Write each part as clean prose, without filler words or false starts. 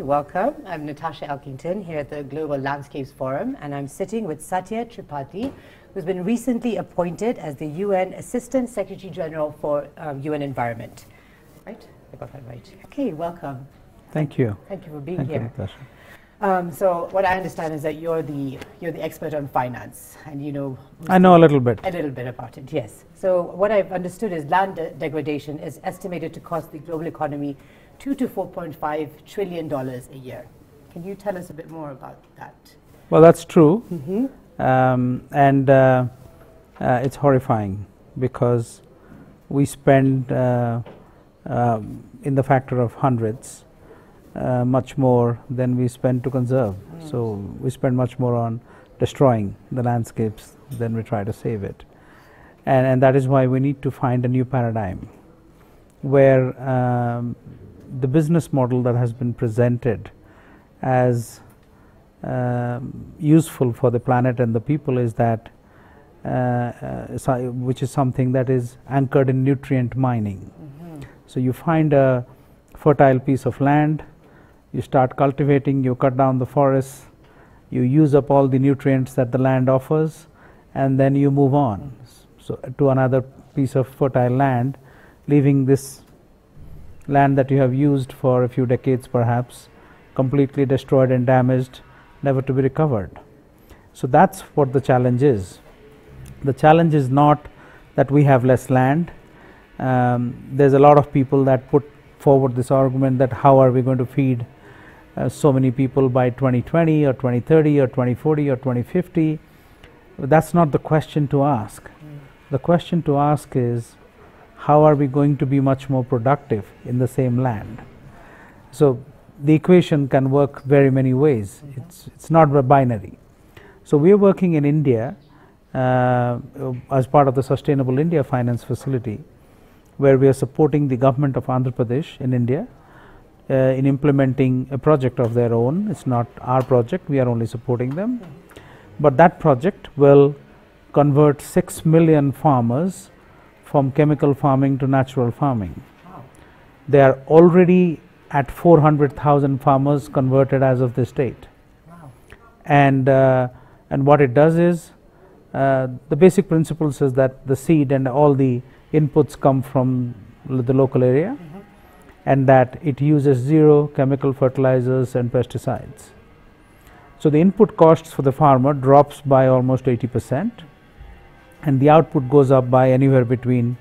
Welcome. I'm Natasha Elkington here at the Global Landscapes Forum, and I'm sitting with Satya Tripathi, who's been recently appointed as the UN Assistant Secretary General for UN Environment. Right? I got that right. Okay, welcome. Thank you. Thank you for being here. Thank you, Natasha. So what I understand is that you're the expert on finance, and you know. I know a little bit. A little bit about it, yes. So what I've understood is land degradation is estimated to cost the global economy $2 to $4.5 trillion a year. Can you tell us a bit more about that? Well, that's true. It's horrifying because we spend in the factor of hundreds much more than we spend to conserve. So we spend much more on destroying the landscapes than we try to save it. And that is why we need to find a new paradigm where the business model that has been presented as useful for the planet and the people is that which is something that is anchored in nutrient mining. So you find a fertile piece of land, you start cultivating, you cut down the forests, you use up all the nutrients that the land offers, and then you move on to another piece of fertile land, leaving this land that you have used for a few decades perhaps completely destroyed and damaged, never to be recovered. So that's what the challenge is. The challenge is not that we have less land. There's a lot of people that put forward this argument that how are we going to feed so many people by 2020 or 2030 or 2040 or 2050. That's not the question to ask. The question to ask is, how are we going to be much more productive in the same land? So the equation can work very many ways. It's not binary. So we are working in India as part of the Sustainable India Finance Facility, where we are supporting the government of Andhra Pradesh in India in implementing a project of their own. It's not our project, we are only supporting them. But that project will convert 6 million farmers from chemical farming to natural farming. Wow. They are already at 400,000 farmers converted as of this date. Wow. And what it does is, the basic principle says that the seed and all the inputs come from the local area, and that it uses zero chemical fertilizers and pesticides. So the input costs for the farmer drops by almost 80%. And the output goes up by anywhere between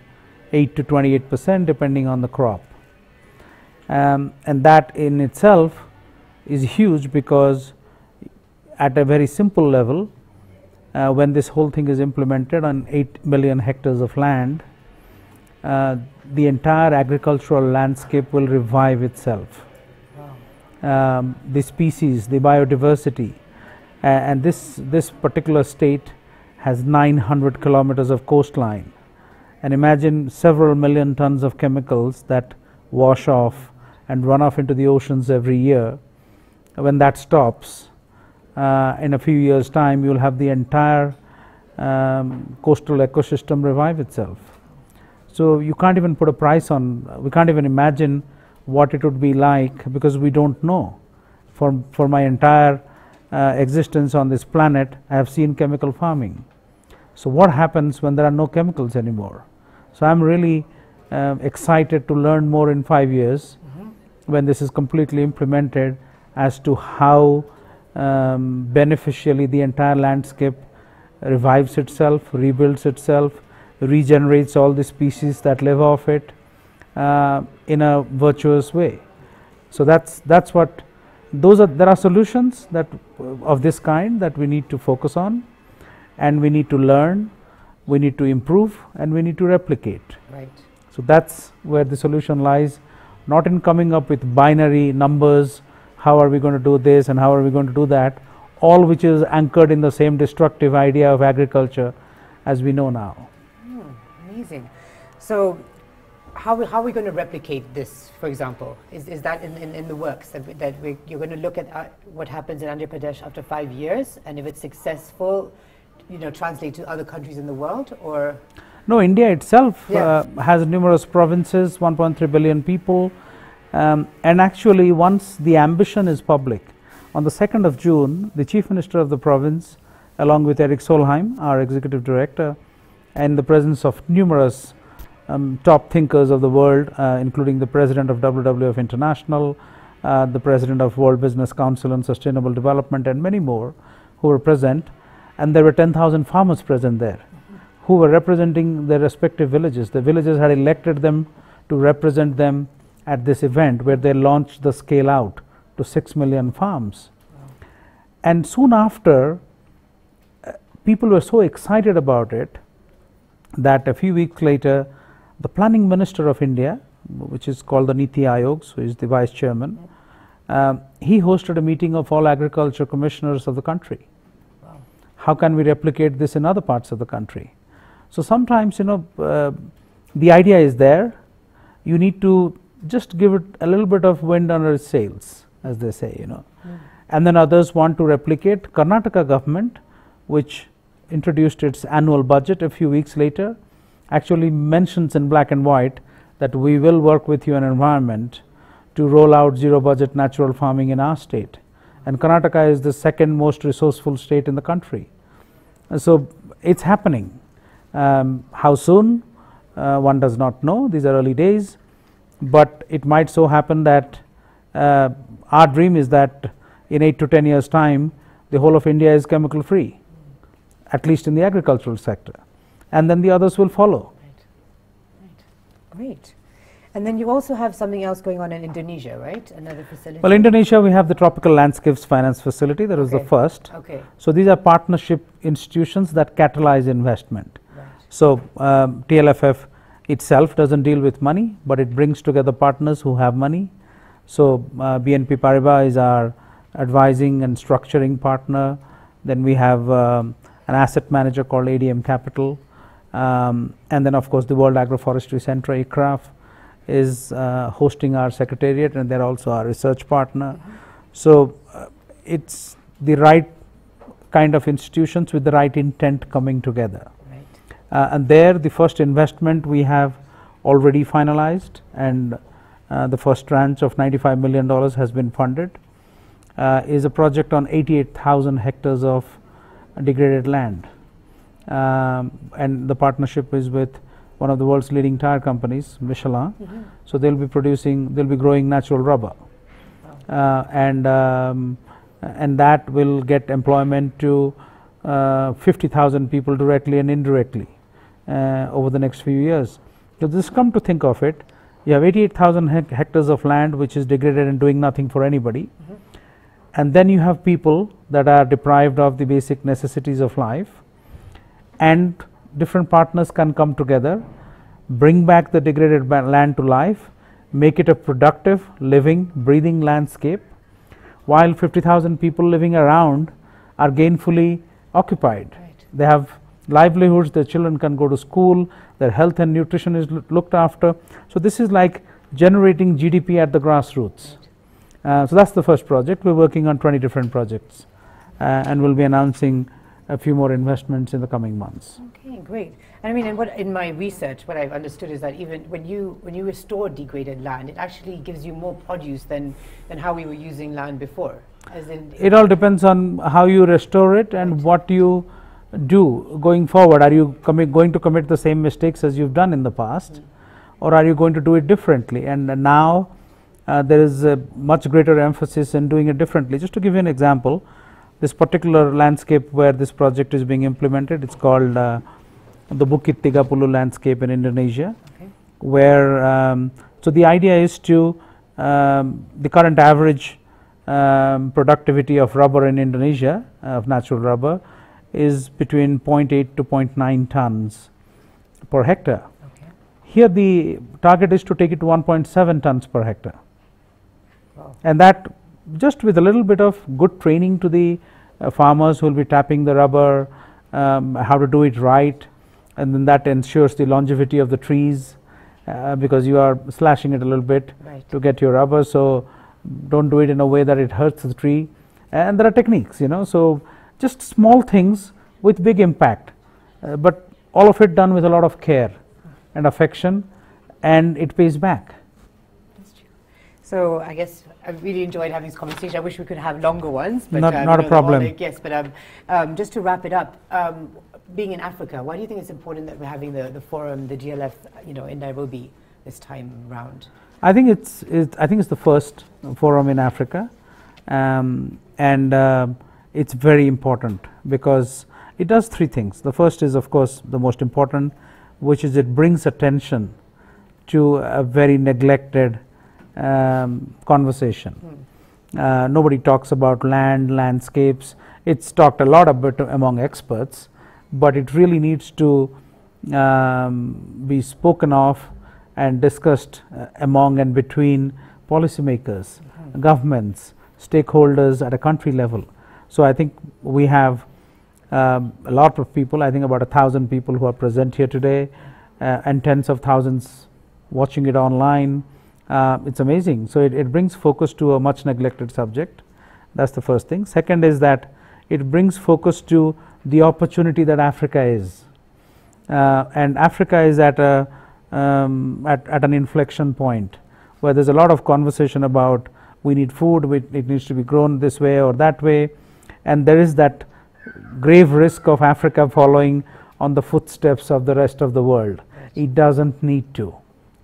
8 to 28% depending on the crop. And that in itself is huge, because at a very simple level, when this whole thing is implemented on 8 million hectares of land, the entire agricultural landscape will revive itself. Wow. The species, the biodiversity, and this particular state has 900 kilometers of coastline, and imagine several million tons of chemicals that wash off and run off into the oceans every year. When that stops, in a few years' time, you will have the entire coastal ecosystem revive itself. So you can't even put a price on, we can't even imagine what it would be like, because we don't know. For my entire existence on this planet, I have seen chemical farming. So what happens when there are no chemicals anymore? So I'm really excited to learn more in 5 years when this is completely implemented, as to how beneficially the entire landscape revives itself, rebuilds itself, regenerates all the species that live off it in a virtuous way. So that's what there are solutions that of this kind that we need to focus on, and we need to learn, we need to improve, and we need to replicate. Right. So that's where the solution lies, not in coming up with binary numbers, how are we going to do this and how are we going to do that, all which is anchored in the same destructive idea of agriculture as we know now. Amazing. So how are we going to replicate this, for example? Is that in the works, that you're going to look at what happens in Andhra Pradesh after 5 years, and if it's successful, translate to other countries in the world? Or no, India itself has numerous provinces, 1.3 billion people, And actually, once the ambition is public, on the 2nd of June, the Chief Minister of the province, along with Eric Solheim, our Executive Director, and the presence of numerous top thinkers of the world, including the President of WWF International, the President of World Business Council on Sustainable Development, and many more who were present. And there were 10,000 farmers present there who were representing their respective villages. The villages had elected them to represent them at this event, where they launched the scale out to 6 million farms. And soon after, people were so excited about it that a few weeks later, the Planning Minister of India, which is called the Niti Aayog, so he is the Vice Chairman, he hosted a meeting of all agriculture commissioners of the country. Wow. How can we replicate this in other parts of the country? So sometimes, the idea is there. You need to just give it a little bit of wind under its sails, as they say, And then others want to replicate. Karnataka government, which introduced its annual budget a few weeks later, actually mentions in black and white that we will work with you on environment to roll out zero budget natural farming in our state. And Karnataka is the second most resourceful state in the country. So it's happening. How soon? One does not know. These are early days. But it might so happen that our dream is that in 8 to 10 years' time, the whole of India is chemical free, at least in the agricultural sector. And then the others will follow. Right. Great. And then you also have something else going on in Indonesia, right? Another facility? Well, Indonesia, we have the Tropical Landscapes Finance Facility. That was the first. Okay. So these are partnership institutions that catalyze investment. Right. So TLFF itself doesn't deal with money, but it brings together partners who have money. So BNP Paribas is our advising and structuring partner. Then we have an asset manager called ADM Capital. And then, of course, the World Agroforestry Center, ICRAF, is hosting our secretariat, and they're also our research partner. So it's the right kind of institutions with the right intent coming together. And there, the first investment we have already finalized, and the first tranche of $95 million has been funded, is a project on 88,000 hectares of degraded land. And the partnership is with one of the world's leading tire companies, Michelin. So they'll be growing natural rubber. And that will get employment to 50,000 people directly and indirectly over the next few years. So this, come to think of it, you have 88,000 hectares of land which is degraded and doing nothing for anybody. And then you have people that are deprived of the basic necessities of life, and different partners can come together, bring back the degraded land to life, make it a productive, living, breathing landscape, while 50,000 people living around are gainfully occupied. Right. They have livelihoods, their children can go to school, their health and nutrition is looked after. So this is like generating GDP at the grassroots. So that's the first project. We're working on 20 different projects, and we'll be announcing a few more investments in the coming months. Okay, great. And I mean, and in my research, what I've understood is that even when you restore degraded land, it actually gives you more produce than how we were using land before. As in, it all depends on how you restore it and what you do going forward. Are you going to commit the same mistakes as you've done in the past, or are you going to do it differently? And now there is a much greater emphasis in doing it differently. Just to give you an example, this particular landscape where this project is being implemented, it's called the Bukit Tigapulu landscape in Indonesia, where so the idea is to the current average productivity of rubber in Indonesia, of natural rubber, is between 0.8 to 0.9 tons per hectare. Here the target is to take it to 1.7 tons per hectare. Wow. And that just with a little bit of good training to the farmers who will be tapping the rubber, how to do it right, and then that ensures the longevity of the trees, because you are slashing it a little bit to get your rubber. So don't do it in a way that it hurts the tree. And there are techniques, so just small things with big impact, but all of it done with a lot of care and affection, and it pays back. That's true. So I guess I really enjoyed having this conversation. I wish we could have longer ones, but not a problem. Yes, but just to wrap it up, being in Africa, why do you think it's important that we're having the forum, the GLF, in Nairobi this time round? I think it's the first forum in Africa, and it's very important because it does three things. The first is, of course, the most important, which is it brings attention to a very neglected conversation. Nobody talks about landscapes. It's talked a lot about among experts, but it really needs to be spoken of and discussed among and between policymakers, governments, stakeholders at a country level. So I think we have a lot of people, I think about 1,000 people who are present here today, and tens of thousands watching it online. It's amazing. So it brings focus to a much neglected subject. That's the first thing. Second is that it brings focus to the opportunity that Africa is, and Africa is at an inflection point where there's a lot of conversation about we need food, it needs to be grown this way or that way, and there is that grave risk of Africa following on the footsteps of the rest of the world. It doesn't need to.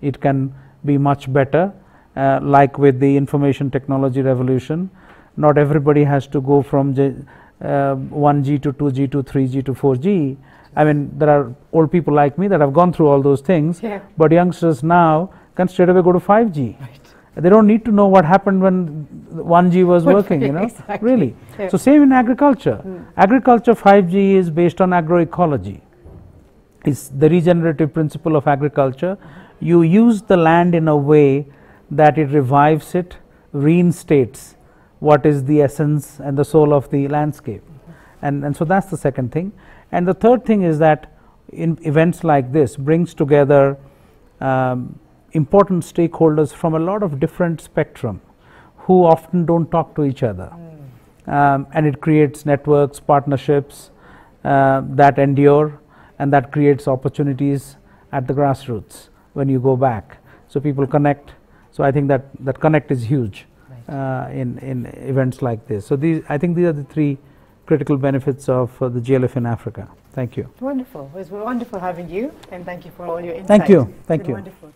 It can be much better, like with the information technology revolution. Not everybody has to go from 1G to 2G to 3G to 4G. I mean, there are old people like me that have gone through all those things, but youngsters now can straight away go to 5G. Right. They don't need to know what happened when 1G was working, Exactly. really. So same in agriculture. Agriculture 5G is based on agroecology. It's the regenerative principle of agriculture. You use the land in a way that it revives it, reinstates what is the essence and the soul of the landscape. And so that's the second thing. And the third thing is that in events like this brings together important stakeholders from a lot of different spectrum who often don't talk to each other. And it creates networks, partnerships that endure, and that creates opportunities at the grassroots when you go back. So people connect. So I think that connect is huge in events like this. So I think these are the three critical benefits of the GLF in Africa. Thank you. Wonderful. It was wonderful having you, and thank you for all your insights. Thank you. Thank you. Wonderful.